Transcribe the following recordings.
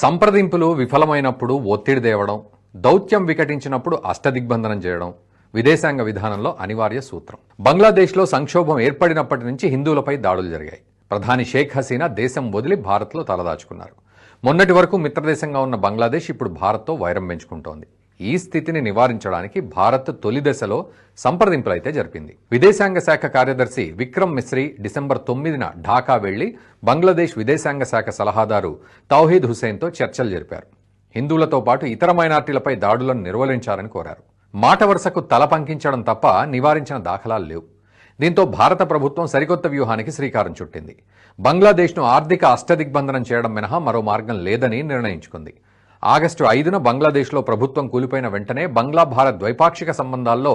సంప్రదింపులు విఫలమైనప్పుడు ఒత్తిడి తేవడం, దౌత్యం వికటించినప్పుడు అష్టదిగ్బంధనం చేయడం విదేశాంగ విధానంలో అనివార్య సూత్రం. బంగ్లాదేశ్లో సంక్షోభం ఏర్పడినప్పటి నుంచి హిందువులపై దాడులు జరిగాయి. ప్రధాని షేక్ హసీనా దేశం వదిలి భారత్లో తలదాచుకున్నారు. మొన్నటి వరకు మిత్రదేశంగా ఉన్న బంగ్లాదేశ్ ఇప్పుడు భారత్తో వైరం పెంచుకుంటోంది. ఈ స్థితిని నివారించడానికి భారత్ తొలి దశలో సంప్రదింపులైతే జరిపింది. విదేశాంగ శాఖ కార్యదర్శి విక్రమ్ మిశ్రీ డిసెంబర్ 9న ఢాకా వెళ్లి బంగ్లాదేశ్ విదేశాంగ శాఖ సలహాదారు తౌహీద్ హుసేన్తో చర్చలు జరిపారు. హిందువులతో పాటు ఇతర మైనార్టీలపై దాడులను నిర్వహించాలని కోరారు. మాట వరుసకు తల పంకించడం తప్ప నివారించిన దాఖలాలు లేవు. దీంతో భారత ప్రభుత్వం సరికొత్త వ్యూహానికి శ్రీకారం చుట్టింది. బంగ్లాదేశ్ను ఆర్థిక అష్టదిగ్బంధనం చేయడం మినహా మరో మార్గం లేదని నిర్ణయించుకుంది. ఆగస్టు 5న బంగ్లాదేశ్లో ప్రభుత్వం కూలిపోయిన వెంటనే బంగ్లా భారత్ ద్వైపాక్షిక సంబంధాల్లో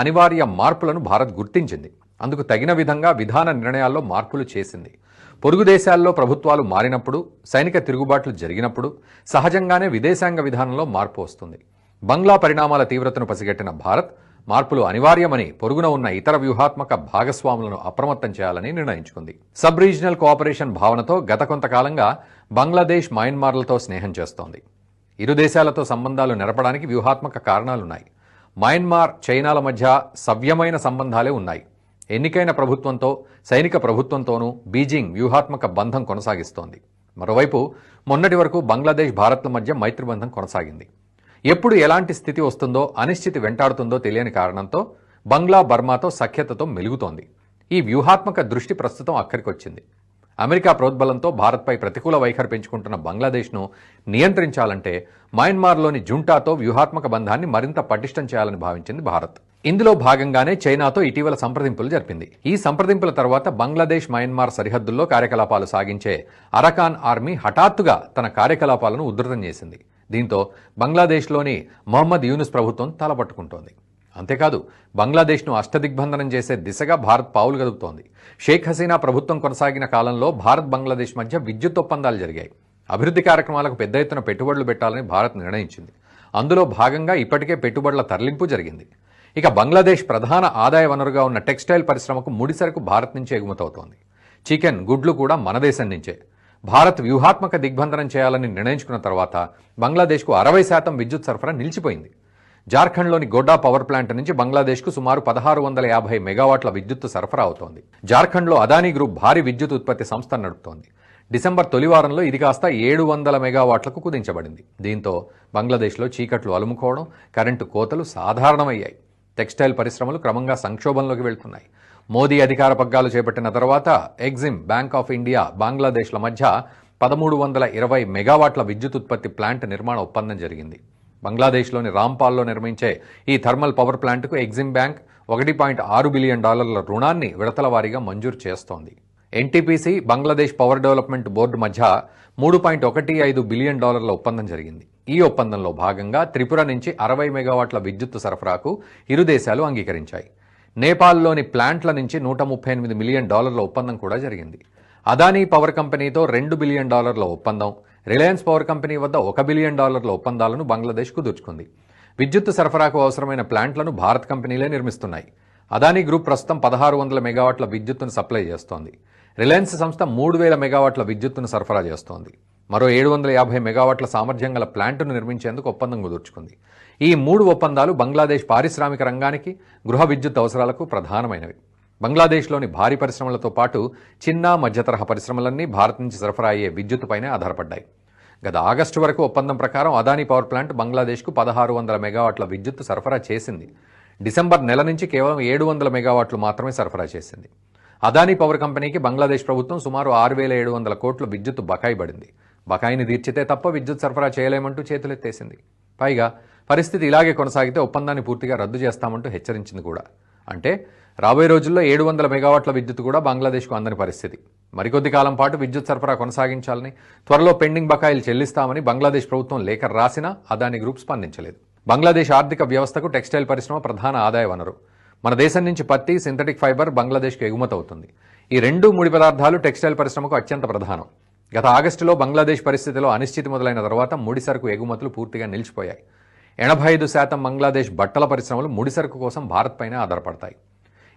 అనివార్య మార్పులను భారత్ గుర్తించింది. అందుకు తగిన విధంగా విధాన నిర్ణయాల్లో మార్పులు చేసింది. పొరుగు దేశాల్లో ప్రభుత్వాలు మారినప్పుడు, సైనిక తిరుగుబాట్లు జరిగినప్పుడు సహజంగానే విదేశాంగ విధానంలో మార్పు వస్తుంది. బంగ్లా పరిణామాల తీవ్రతను పసిగట్టిన భారత్ మార్పులు అనివార్యమని పొరుగున ఉన్న ఇతర వ్యూహాత్మక భాగస్వాములను అప్రమత్తం చేయాలని నిర్ణయించుకుంది. సబ్ రీజనల్ కోఆపరేషన్ భావనతో గత కొంతకాలంగా బంగ్లాదేశ్ మయన్మార్లతో స్నేహం చేస్తోంది. ఇరు దేశాలతో సంబంధాలు నెరపడానికి వ్యూహాత్మక కారణాలున్నాయి. మయన్మార్, చైనాల మధ్య సవ్యమైన సంబంధాలే ఉన్నాయి. ఎన్నికైన ప్రభుత్వంతో, సైనిక ప్రభుత్వంతోనూ బీజింగ్ వ్యూహాత్మక బంధం కొనసాగిస్తోంది. మరోవైపు మొన్నటి వరకు బంగ్లాదేశ్, భారత్ల మధ్య మైత్రి బంధం కొనసాగింది. ఎప్పుడు ఎలాంటి స్థితి వస్తుందో, అనిశ్చితి వెంటాడుతుందో తెలియని కారణంతో బంగ్లా, బర్మాతో సఖ్యతతో మెలుగుతోంది. ఈ వ్యూహాత్మక దృష్టి ప్రస్తుతం అక్కడికొచ్చింది. అమెరికా ప్రోద్బలంతో భారత్పై ప్రతికూల వైఖరి పెంచుకుంటున్న బంగ్లాదేశ్ను నియంత్రించాలంటే మయన్మార్లోని జుంటాతో వ్యూహాత్మక బంధాన్ని మరింత పటిష్టం చేయాలని భావించింది భారత్. ఇందులో భాగంగానే చైనాతో ఇటీవల సంప్రదింపులు జరిపింది. ఈ సంప్రదింపుల తర్వాత బంగ్లాదేశ్, మయన్మార్ సరిహద్దుల్లో కార్యకలాపాలు సాగించే అరకాన్ ఆర్మీ హఠాత్తుగా తన కార్యకలాపాలను ఉధృతం చేసింది. దీంతో బంగ్లాదేశ్లోని మహమ్మద్ యూనుస్ ప్రభుత్వం తలపట్టుకుంటోంది. అంతేకాదు బంగ్లాదేశ్ను అష్టదిగ్బంధనం చేసే దిశగా భారత్ పావులు కదుపుతోంది. షేక్ హసీనా ప్రభుత్వం కొనసాగిన కాలంలో భారత్, బంగ్లాదేశ్ మధ్య విద్యుత్ ఒప్పందాలు జరిగాయి. అభివృద్ధి కార్యక్రమాలకు పెద్ద ఎత్తున పెట్టుబడులు పెట్టాలని భారత్ నిర్ణయించింది. అందులో భాగంగా ఇప్పటికే పెట్టుబడుల తరలింపు జరిగింది. ఇక బంగ్లాదేశ్ ప్రధాన ఆదాయ వనరుగా ఉన్న టెక్స్టైల్ పరిశ్రమకు ముడిసరకు భారత్ నుంచే ఎగుమతవుతోంది. చికెన్, గుడ్లు కూడా మన దేశం నుంచే. భారత్ వ్యూహాత్మక దిగ్బంధనం చేయాలని నిర్ణయించుకున్న తర్వాత బంగ్లాదేశ్కు 60% విద్యుత్ సరఫరా నిలిచిపోయింది. జార్ఖండ్లోని గోడ్డా పవర్ ప్లాంట్ నుంచి బంగ్లాదేశ్కు సుమారు 1650 మెగావాట్ల విద్యుత్తు సరఫరా అవుతోంది. జార్ఖండ్లో అదానీ గ్రూప్ భారీ విద్యుత్ ఉత్పత్తి సంస్థ నడుపుతోంది. డిసెంబర్ తొలి వారంలో ఇది కాస్త 700 మెగావాట్లకు కుదించబడింది. దీంతో బంగ్లాదేశ్లో చీకట్లు అలుముకోవడం, కరెంటు కోతలు సాధారణమయ్యాయి. టెక్స్టైల్ పరిశ్రమలు క్రమంగా సంక్షోభంలోకి వెళ్తున్నాయి. మోదీ అధికార పగ్గాలు చేపట్టిన తర్వాత ఎగ్జిమ్, బ్యాంక్ ఆఫ్ ఇండియా, బంగ్లాదేశ్ల మధ్య 1320 మెగావాట్ల విద్యుత్ ఉత్పత్తి ప్లాంట్ నిర్మాణ ఒప్పందం జరిగింది. బంగ్లాదేశ్లోని రాంపాల్లో నిర్మించే ఈ థర్మల్ పవర్ ప్లాంట్కు ఎగ్జిమ్ బ్యాంక్ $1.6 బిలియన్ రుణాన్ని విడతల వారీగా మంజూరు చేస్తోంది. NTPC, Bangladesh power development board మధ్య $3.15 బిలియన్ ఒప్పందం జరిగింది. ఈ ఒప్పందంలో భాగంగా త్రిపుర నుంచి 60 మెగావాట్ల విద్యుత్తు సరఫరాకు ఇరు దేశాలు అంగీకరించాయి. నేపాల్లోని ప్లాంట్ల నుంచి $138 మిలియన్ ఒప్పందం కూడా జరిగింది. అదానీ పవర్ కంపెనీతో $2 బిలియన్ ఒప్పందం, రిలయన్స్ పవర్ కంపెనీ వద్ద $1 బిలియన్ ఒప్పందాలను బంగ్లాదేశ్ కుదుర్చుకుంది. విద్యుత్తు సరఫరాకు అవసరమైన ప్లాంట్లను భారత్ కంపెనీలే నిర్మిస్తున్నాయి. అదానీ గ్రూప్ ప్రస్తుతం 1600 మెగావాట్ల విద్యుత్తును సప్లై చేస్తోంది. రిలయన్స్ సంస్థ 3000 మెగావాట్ల విద్యుత్తును సరఫరా చేస్తోంది. మరో 750 మెగావాట్ల సామర్థ్యం గల ప్లాంటును నిర్మించేందుకు ఒప్పందం కుదుర్చుకుంది. ఈ 3 ఒప్పందాలు బంగ్లాదేశ్ పారిశ్రామిక రంగానికి, గృహ విద్యుత్ అవసరాలకు ప్రధానమైనవి. బంగ్లాదేశ్లోని భారీ పరిశ్రమలతో పాటు చిన్న, మధ్యతరహా పరిశ్రమలన్నీ భారత్ నుంచి సరఫరా అయ్యే విద్యుత్తుపైనే ఆధారపడ్డాయి. గత ఆగస్టు వరకు ఒప్పందం ప్రకారం అదానీ పవర్ ప్లాంట్ బంగ్లాదేశ్కు 1600 మెగావాట్ల విద్యుత్తు సరఫరా చేసింది. డిసెంబర్ నెల నుంచి కేవలం 700 మెగావాట్లు మాత్రమే సరఫరా చేసింది. అదానీ పవర్ కంపెనీకి బంగ్లాదేశ్ ప్రభుత్వం సుమారు 6700 కోట్ల విద్యుత్తు బకాయి పడింది. బకాయిని తీర్చితే తప్ప విద్యుత్ సరఫరా చేయలేమంటూ చేతులెత్తేసింది. పైగా పరిస్థితి ఇలాగే కొనసాగితే ఒప్పందాన్ని పూర్తిగా రద్దు చేస్తామంటూ హెచ్చరించింది కూడా. అంటే రాబోయే రోజుల్లో 700 మెగావాట్ల విద్యుత్ కూడా బంగ్లాదేశ్కు అందని పరిస్థితి. మరికొద్ది కాలం పాటు విద్యుత్ సరఫరా కొనసాగించాలని, త్వరలో పెండింగ్ బకాయిలు చెల్లిస్తామని బంగ్లాదేశ్ ప్రభుత్వం లేఖ రాసినా అదానీ గ్రూప్ స్పందించలేదు. బంగ్లాదేశ్ ఆర్థిక వ్యవస్థకు టెక్స్టైల్ పరిశ్రమ ప్రధాన ఆదాయ వనరు. మన దేశం నుంచి పత్తి, సింథటిక్ ఫైబర్ బంగ్లాదేశ్కు ఎగుమతవుతుంది. ఈ 2 ముడి పదార్థాలు టెక్స్టైల్ పరిశ్రమకు అత్యంత ప్రధానం. గత ఆగస్టులో బంగ్లాదేశ్ పరిస్థితిలో అనిశ్చితి మొదలైన తర్వాత ముడి సరుకు ఎగుమతులు పూర్తిగా నిలిచిపోయాయి. 85% బంగ్లాదేశ్ బట్టల పరిశ్రమలు ముడి సరుకు కోసం భారత్ పైనే ఆధారపడతాయి.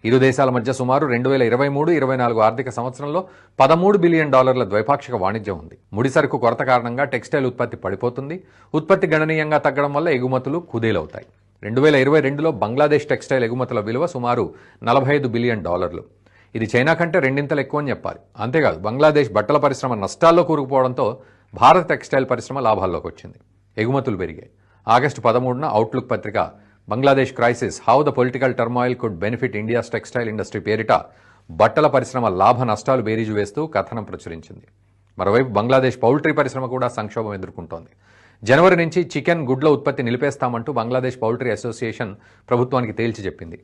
ఇరు దేశాల మధ్య సుమారు 2023-24 ఆర్థిక సంవత్సరంలో $13 బిలియన్ ద్వైపాక్షిక వాణిజ్యం ఉంది. ముడిసరుకు కొరత కారణంగా టెక్స్టైల్ ఉత్పత్తి పడిపోతుంది. ఉత్పత్తి గణనీయంగా తగ్గడం వల్ల ఎగుమతులు కుదేలవుతాయి. 2022లో బంగ్లాదేశ్ టెక్స్టైల్ ఎగుమతుల విలువ సుమారు $45 బిలియన్. ఇది చైనా కంటే రెండింతలు ఎక్కువ అని చెప్పాలి. అంతేకాదు బంగ్లాదేశ్ బట్టల పరిశ్రమ నష్టాల్లో కూరుకుపోవడంతో భారత టెక్స్టైల్ పరిశ్రమ లాభాల్లోకి వచ్చింది. ఎగుమతులు పెరిగాయి. ఆగస్టు 13న అవుట్లుక్ పత్రిక Bangladesh crisis how the political turmoil could benefit India's textile industry పేరిట బట్టల పరిశ్రమ లాభ నష్టాలు బేరీజు వేస్తూ కథనం ప్రచురించింది. మరోవైపు బంగ్లాదేశ్ పౌల్ట్రీ పరిశ్రమ కూడా సంక్షోభం ఎదుర్కొంటోంది. జనవరి నుంచి చికెన్ గుడ్ల ఉత్పత్తి నిలిపేస్తామంటూ బంగ్లాదేశ్ పౌల్ట్రీ అసోసియేషన్ ప్రభుత్వానికి తేల్చి చెప్పింది.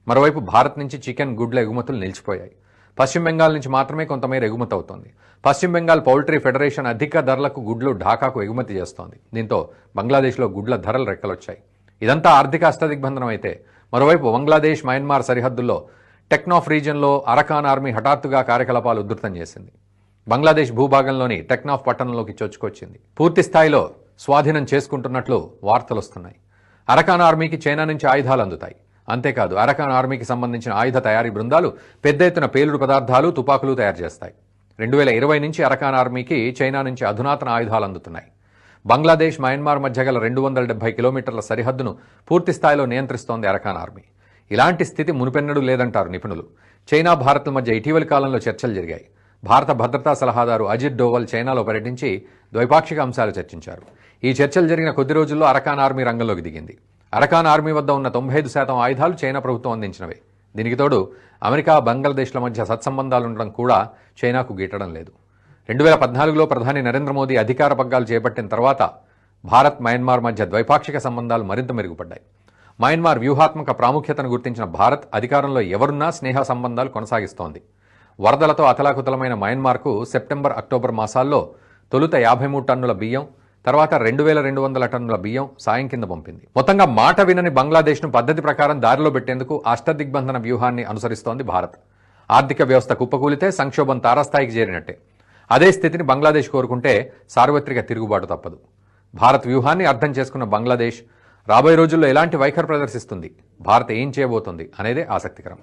మరోవైపు భారత్ నుంచి చికెన్ గుడ్ల ఎగుమతులు నిలిచిపోయాయి. పశ్చిమ బెంగాల్ నుంచి మాత్రమే కొంతమేర ఎగుమతి అవుతోంది. పశ్చిమ బెంగాల్ పౌల్ట్రీ ఫెడరేషన్ అధిక ధరలకు గుడ్లు ఢాకాకు ఎగుమతి చేస్తోంది. దీంతో బంగ్లాదేశ్లో గుడ్ల ధరలు రెక్కలొచ్చాయి. ఇదంతా ఆర్థిక అష్టదిగ్బంధనం అయితే మరోవైపు బంగ్లాదేశ్ మయన్మార్ సరిహద్దుల్లో టెక్నాఫ్ రీజియన్లో అరకాన్ ఆర్మీ హఠాత్తుగా కార్యకలాపాలు ఉధృతం చేసింది. బంగ్లాదేశ్ భూభాగంలోని టెక్నాఫ్ పట్టణంలోకి చొచ్చుకొచ్చింది. పూర్తి స్థాయిలో స్వాధీనం చేసుకుంటున్నట్లు వార్తలొస్తున్నాయి. అరకాన్ ఆర్మీకి చైనా నుంచి ఆయుధాలు అందుతాయి. అంతేకాదు అరకాన్ ఆర్మీకి సంబంధించిన ఆయుధ తయారీ బృందాలు పెద్ద ఎత్తున పేలుడు పదార్థాలు, తుపాకులు తయారు చేస్తాయి. 2020 నుంచి అరకాన్ ఆర్మీకి చైనా నుంచి అధునాతన ఆయుధాలు అందుతున్నాయి. బంగ్లాదేశ్ మయన్మార్ మధ్య గల 270 కిలోమీటర్ల సరిహద్దును పూర్తి స్థాయిలో నియంత్రిస్తోంది అరకాన్ ఆర్మీ. ఇలాంటి స్థితి మునుపెన్నడూ లేదంటారు నిపుణులు. చైనా భారత్ల మధ్య ఇటీవలి కాలంలో చర్చలు జరిగాయి. భారత భద్రతా సలహాదారు అజిత్ డోవల్ చైనాలో పర్యటించి ద్వైపాక్షిక అంశాలు చర్చించారు. ఈ చర్చలు జరిగిన కొద్ది రోజుల్లో అరకాన్ ఆర్మీ రంగంలోకి దిగింది. అరకాన్ ఆర్మీ వద్ద ఉన్న 95% ఆయుధాలు చైనా ప్రభుత్వం అందించినవే. దీనికి తోడు అమెరికా, బంగ్లాదేశ్ల మధ్య సత్సంబంధాలుండడం కూడా చైనాకు గీటడం లేదు. 2014లో ప్రధాని నరేంద్ర మోదీ అధికార పగ్గాలు చేపట్టిన తర్వాత భారత్, మయన్మార్ మధ్య ద్వైపాక్షిక సంబంధాలు మరింత మెరుగుపడ్డాయి. మయన్మార్ వ్యూహాత్మక ప్రాముఖ్యతను గుర్తించిన భారత్ అధికారంలో ఎవరున్నా స్నేహ సంబంధాలు కొనసాగిస్తోంది. వరదలతో అతలాకుతలమైన మయన్మార్కు సెప్టెంబర్, అక్టోబర్ మాసాల్లో తొలుత 53 టన్నుల బియ్యం, తర్వాత 2200 టన్నుల బియ్యం సాయం కింద పంపింది. మొత్తంగా మాట వినని బంగ్లాదేశ్ను పద్ధతి ప్రకారం దారిలో పెట్టేందుకు అష్టదిగ్బంధన వ్యూహాన్ని అనుసరిస్తోంది భారత్. ఆర్థిక వ్యవస్థ కుప్పకూలితే సంక్షోభం తారాస్థాయికి చేరినట్టే. అదే స్థితిని బంగ్లాదేశ్ కోరుకుంటే సార్వత్రిక తిరుగుబాటు తప్పదు. భారత్ వ్యూహాన్ని అర్థం చేసుకున్న బంగ్లాదేశ్ రాబోయే రోజుల్లో ఎలాంటి వైఖరి ప్రదర్శిస్తుంది, భారత్ ఏం చేయబోతోంది అనేదే ఆసక్తికరం.